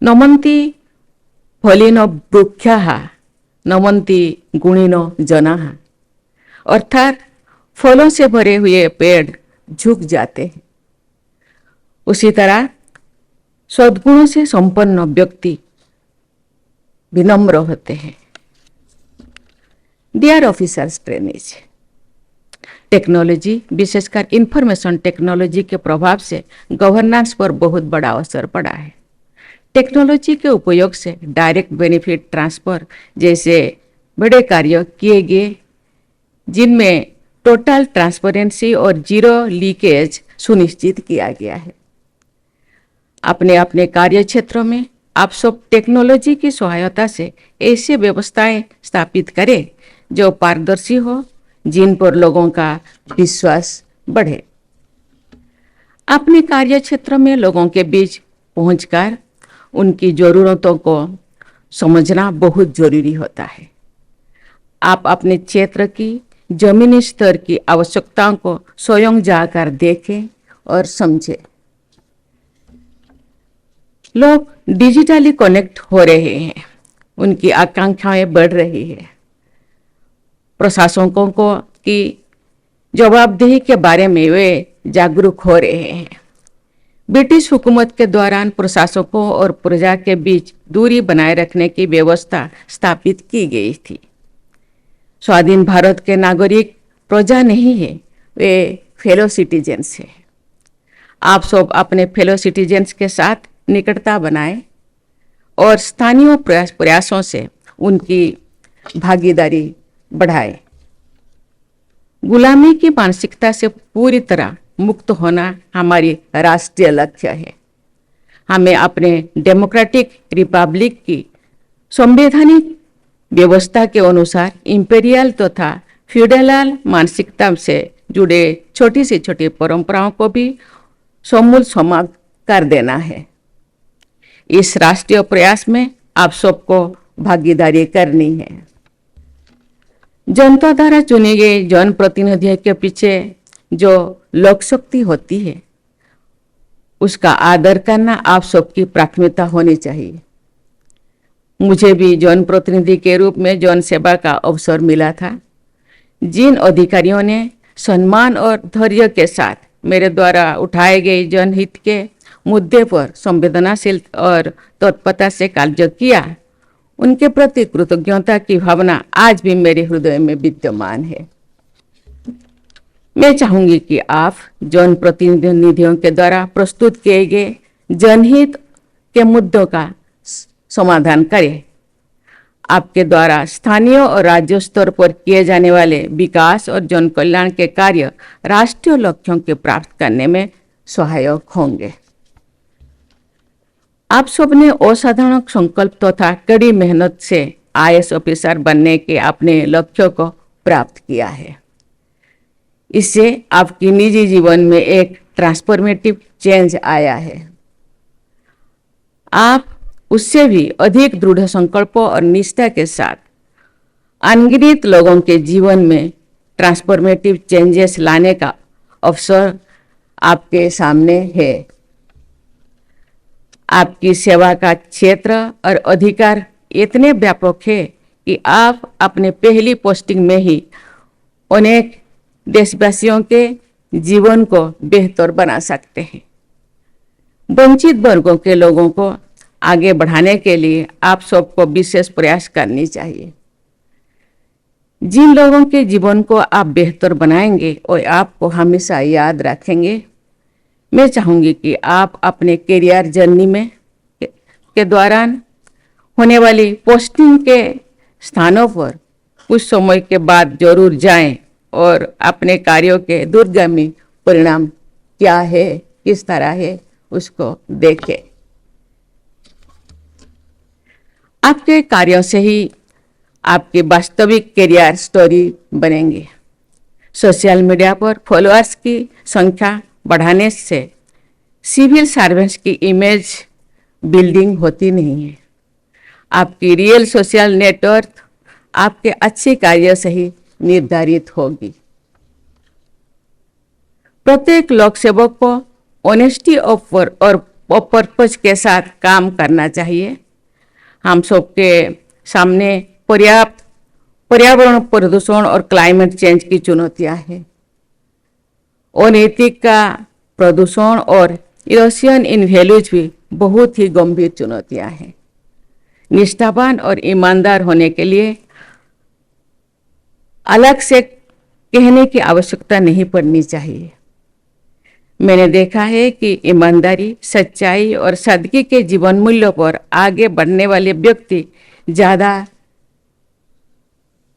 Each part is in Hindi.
नमन्ति फलिनो वृक्षाः नमन्ति गुणिनो जनाः। अर्थात फलों से भरे हुए पेड़ झुक जाते हैं, उसी तरह सद्गुणों से संपन्न व्यक्ति विनम्र होते हैं। डियर ऑफिसर्स ट्रेनीज, टेक्नोलॉजी विशेषकर इंफॉर्मेशन टेक्नोलॉजी के प्रभाव से गवर्नेंस पर बहुत बड़ा असर पड़ा है। टेक्नोलॉजी के उपयोग से डायरेक्ट बेनिफिट ट्रांसफर जैसे बड़े कार्य किए गए, जिनमें टोटल ट्रांसपेरेंसी और जीरो लीकेज सुनिश्चित किया गया है। अपने अपने कार्य क्षेत्रों में आप सब टेक्नोलॉजी की सहायता से ऐसी व्यवस्थाएं स्थापित करें जो पारदर्शी हो, जिन पर लोगों का विश्वास बढ़े। अपने कार्य क्षेत्र में लोगों के बीच पहुंचकर उनकी जरूरतों को समझना बहुत जरूरी होता है। आप अपने क्षेत्र की जमीनी स्तर की आवश्यकताओं को स्वयं जाकर देखें और समझें। लोग डिजिटली कनेक्ट हो रहे हैं, उनकी आकांक्षाएं बढ़ रही है। प्रशासकों को की जवाबदेही के बारे में वे जागरूक हो रहे हैं। ब्रिटिश हुकूमत के दौरान प्रशासकों और प्रजा के बीच दूरी बनाए रखने की व्यवस्था स्थापित की गई थी। स्वाधीन भारत के नागरिक प्रजा नहीं है, वे फेलो सिटीजन्स हैं। आप सब अपने फेलो सिटीजन्स के साथ निकटता बनाएं और स्थानीय प्रयासों से उनकी भागीदारी बढ़ाएं। गुलामी की मानसिकता से पूरी तरह मुक्त होना हमारी राष्ट्रीय लक्ष्य है। हमें अपने डेमोक्रेटिक रिपब्लिक की संवैधानिक व्यवस्था के अनुसार इंपेरियल तथा फ्यूडल मानसिकता से जुड़े छोटी से छोटी परंपराओं को भी समूल समाप्त कर देना है। इस राष्ट्रीय प्रयास में आप सबको भागीदारी करनी है। जनता द्वारा चुने गए जनप्रतिनिधियों के पीछे जो लोक शक्ति होती है, उसका आदर करना आप सबकी प्राथमिकता होनी चाहिए। मुझे भी जनप्रतिनिधि के रूप में जन सेवा का अवसर मिला था। जिन अधिकारियों ने सम्मान और धैर्य के साथ मेरे द्वारा उठाए गए जनहित के मुद्दे पर संवेदनशील और तत्परता से कार्य किया, उनके प्रति कृतज्ञता की भावना आज भी मेरे हृदय में विद्यमान है। मैं चाहूंगी कि आप जनप्रतिनिधियों के द्वारा प्रस्तुत किए गए जनहित के मुद्दों का समाधान करें। आपके द्वारा स्थानीय और राज्य स्तर पर किए जाने वाले विकास और जन कल्याण के कार्य राष्ट्रीय लक्ष्यों के प्राप्त करने में सहायक होंगे। आप सबने असाधारण संकल्प तथा कड़ी मेहनत से आईएएस ऑफिसर बनने के अपने लक्ष्यों को प्राप्त किया है। इससे आपकी निजी जीवन में एक ट्रांसफॉर्मेटिव चेंज आया है। आप उससे भी अधिक दृढ़ संकल्पों और निष्ठा के साथ अनगिनत लोगों के जीवन में ट्रांसफॉर्मेटिव चेंजेस लाने का अवसर आपके सामने है। आपकी सेवा का क्षेत्र और अधिकार इतने व्यापक है कि आप अपने पहली पोस्टिंग में ही अनेक देशवासियों के जीवन को बेहतर बना सकते हैं। वंचित वर्गों के लोगों को आगे बढ़ाने के लिए आप सबको विशेष प्रयास करनी चाहिए। जिन लोगों के जीवन को आप बेहतर बनाएंगे और आपको हमेशा याद रखेंगे। मैं चाहूंगी कि आप अपने करियर जर्नी में के दौरान होने वाली पोस्टिंग के स्थानों पर कुछ समय के बाद जरूर जाएं और अपने कार्यों के दूरगामी परिणाम क्या है, किस तरह है, उसको देखें। आपके कार्यों से ही आपकी वास्तविक करियर स्टोरी बनेंगे। सोशल मीडिया पर फॉलोअर्स की संख्या बढ़ाने से सिविल सर्वेंट्स की इमेज बिल्डिंग होती नहीं है। आपकी रियल सोशल नेटवर्क आपके अच्छे कार्य से ही निर्धारित होगी। प्रत्येक लोक सेवक को ऑनेस्टी ऑफ वर्क और पर्पज के साथ काम करना चाहिए। हम सबके सामने पर्याप्त पर्यावरण प्रदूषण और क्लाइमेट चेंज की चुनौतियां हैं। अनैतिक का प्रदूषण और इरोशन इन वैल्यूज भी बहुत ही गंभीर चुनौतियां हैं। निष्ठावान और ईमानदार होने के लिए अलग से कहने की आवश्यकता नहीं पड़नी चाहिए। मैंने देखा है कि ईमानदारी, सच्चाई और सादगी के जीवन मूल्यों पर आगे बढ़ने वाले व्यक्ति ज्यादा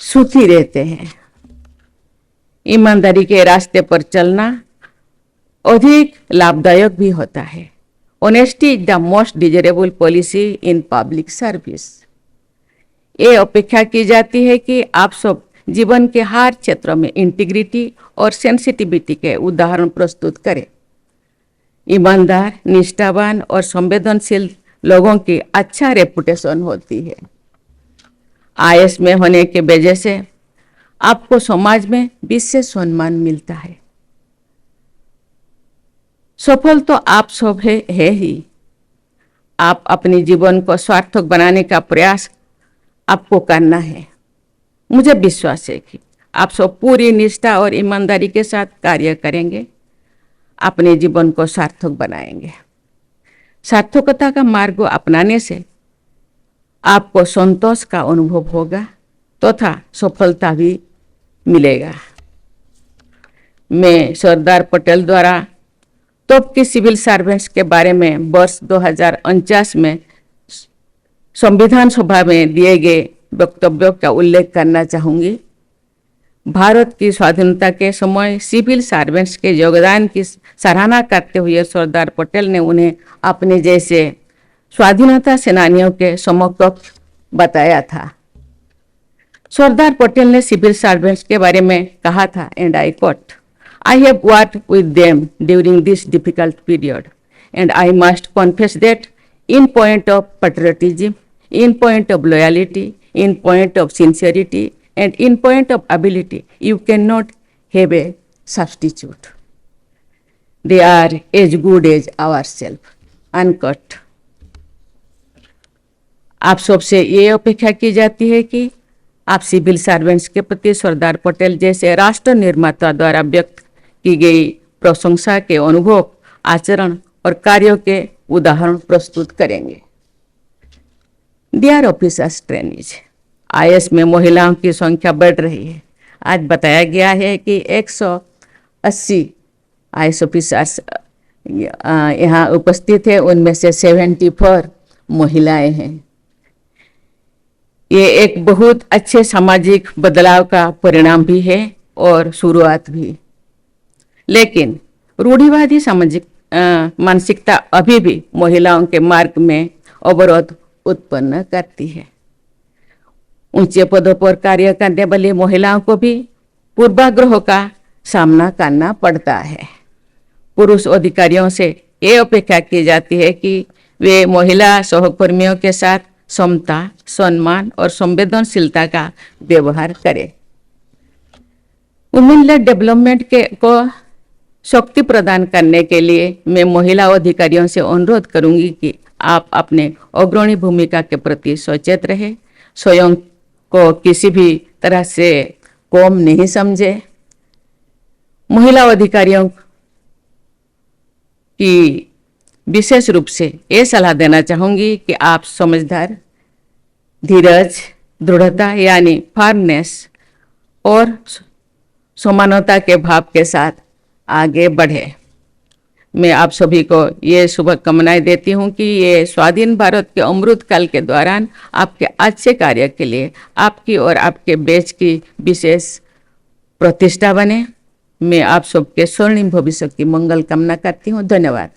सुखी रहते हैं। ईमानदारी के रास्ते पर चलना अधिक लाभदायक भी होता है। Honesty is the most desirable policy in public service. ये अपेक्षा की जाती है कि आप सब जीवन के हर क्षेत्र में इंटीग्रिटी और सेंसिटिविटी के उदाहरण प्रस्तुत करें। ईमानदार, निष्ठावान और संवेदनशील लोगों की अच्छा रेपुटेशन होती है। आईएएस में होने के वजह से आपको समाज में विशेष सम्मान मिलता है। सफल तो आप सब है ही। आप अपने जीवन को सार्थक बनाने का प्रयास आपको करना है। मुझे विश्वास है कि आप सब पूरी निष्ठा और ईमानदारी के साथ कार्य करेंगे, अपने जीवन को सार्थक बनाएंगे। सार्थकता का मार्ग अपनाने से आपको संतोष का अनुभव होगा तथा सफलता भी मिलेगा। मैं सरदार पटेल द्वारा तब के सिविल सर्वेंट्स के बारे में वर्ष 2049 में संविधान सभा में दिए गए वक्तव्यों का उल्लेख करना चाहूंगी। भारत की स्वाधीनता के समय सिविल सर्वेंट्स के योगदान की सराहना करते हुए सरदार पटेल ने उन्हें अपने जैसे स्वाधीनता सेनानियों के समकक्ष बताया था। सरदार पटेल ने सिविल सर्वेंट्स के बारे में कहा था, and I quote, I have worked with them during this difficult period, and I must confess that in point of patriotism, in point of loyalty, in point of sincerity, and in point of ability, you cannot have a substitute. They are as good as ourselves. Unquote. आप सबसे ये अपेक्षा की जाती है कि आप सिविल सर्वेंट्स के प्रति सरदार पटेल जैसे राष्ट्र निर्माता द्वारा व्यक्त की गई प्रशंसा के अनुभव, आचरण और कार्यों के उदाहरण प्रस्तुत करेंगे। डियर ऑफिसर्स ट्रेनीज, आईएएस में महिलाओं की संख्या बढ़ रही है। आज बताया गया है कि 180 आईएएस ऑफिसर्स यहाँ उपस्थित है, उनमें से 74 महिलाएं हैं। ये एक बहुत अच्छे सामाजिक बदलाव का परिणाम भी है और शुरुआत भी। लेकिन रूढ़िवादी सामाजिक मानसिकता अभी भी महिलाओं के मार्ग में अवरोध उत्पन्न करती है। ऊंचे पदों पर कार्य करने वाली महिलाओं को भी पूर्वाग्रहों का सामना करना पड़ता है। पुरुष अधिकारियों से ये अपेक्षा की जाती है कि वे महिला सहकर्मियों के साथ समता, सम्मान और संवेदनशीलता का व्यवहार करें। वुमेन लेड डेवलपमेंट को शक्ति प्रदान करने के लिए मैं महिला अधिकारियों से अनुरोध करूंगी कि आप अपने अग्रणी भूमिका के प्रति सचेत रहे, स्वयं को किसी भी तरह से कम नहीं समझे। महिला अधिकारियों की विशेष रूप से ये सलाह देना चाहूंगी कि आप समझदार, धीरज, दृढ़ता यानी फार्मनेस और समानता के भाव के साथ आगे बढ़े। मैं आप सभी को ये शुभकामनाएं देती हूं कि ये स्वाधीन भारत के अमृत काल के दौरान आपके अच्छे कार्य के लिए आपकी और आपके देश की विशेष प्रतिष्ठा बने। मैं आप सबके स्वर्णिम भविष्य की मंगल कामना करती हूँ। धन्यवाद।